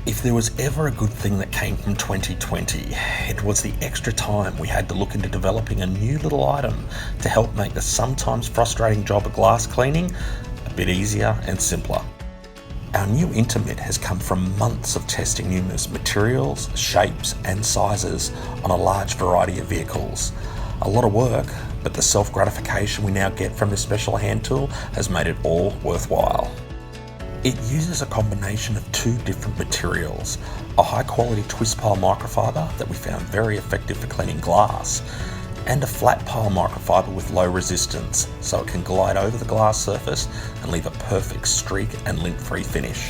If there was ever a good thing that came from 2020, it was the extra time we had to look into developing a new little item to help make the sometimes frustrating job of glass cleaning a bit easier and simpler. Our new Inta Mitt has come from months of testing numerous materials, shapes and sizes on a large variety of vehicles. A lot of work, but the self-gratification we now get from this special hand tool has made it all worthwhile. It uses a combination of two different materials, a high quality twist pile microfibre that we found very effective for cleaning glass, and a flat pile microfibre with low resistance so it can glide over the glass surface and leave a perfect streak and lint-free finish.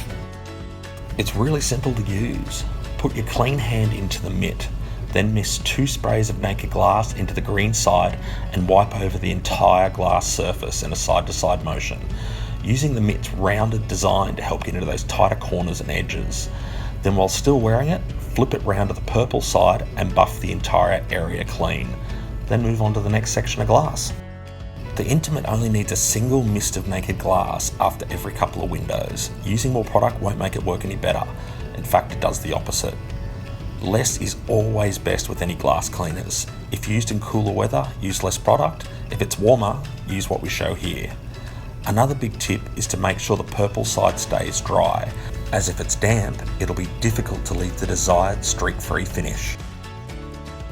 It's really simple to use. Put your clean hand into the mitt, then mist 2 sprays of naked glass into the green side and wipe over the entire glass surface in a side-to-side motion, using the mitt's rounded design to help get into those tighter corners and edges. Then while still wearing it, flip it round to the purple side and buff the entire area clean. Then move on to the next section of glass. The Inta Mitt only needs a single mist of naked glass after every couple of windows. Using more product won't make it work any better. In fact, it does the opposite. Less is always best with any glass cleaners. If used in cooler weather, use less product. If it's warmer, use what we show here. Another big tip is to make sure the purple side stays dry, as if it's damp, it'll be difficult to leave the desired streak-free finish.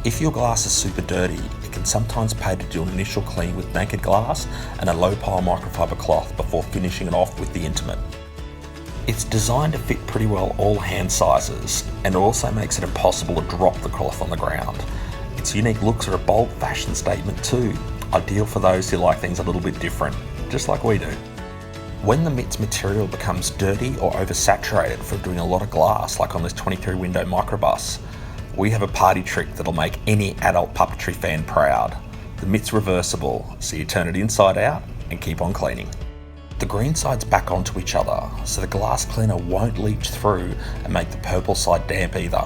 If your glass is super dirty, it can sometimes pay to do an initial clean with naked glass and a low pile microfibre cloth before finishing it off with the Inta Mitt. It's designed to fit pretty well all hand sizes, and also makes it impossible to drop the cloth on the ground. Its unique looks are a bold fashion statement too, ideal for those who like things a little bit different, just like we do. When the mitt's material becomes dirty or oversaturated for doing a lot of glass, like on this 23 window microbus, we have a party trick that'll make any adult puppetry fan proud. The mitt's reversible, so you turn it inside out and keep on cleaning. The green side's back onto each other, so the glass cleaner won't leach through and make the purple side damp either.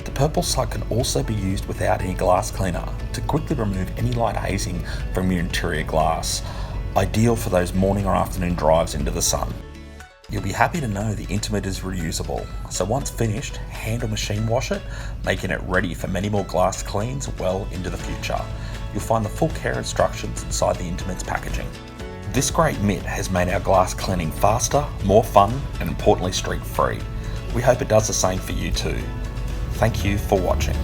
The purple side can also be used without any glass cleaner to quickly remove any light hazing from your interior glass, ideal for those morning or afternoon drives into the sun. You'll be happy to know the Inta Mitt is reusable, so once finished, hand or machine wash it, making it ready for many more glass cleans well into the future. You'll find the full care instructions inside the Inta Mitt's packaging. This great mitt has made our glass cleaning faster, more fun, and importantly streak-free. We hope it does the same for you too. Thank you for watching.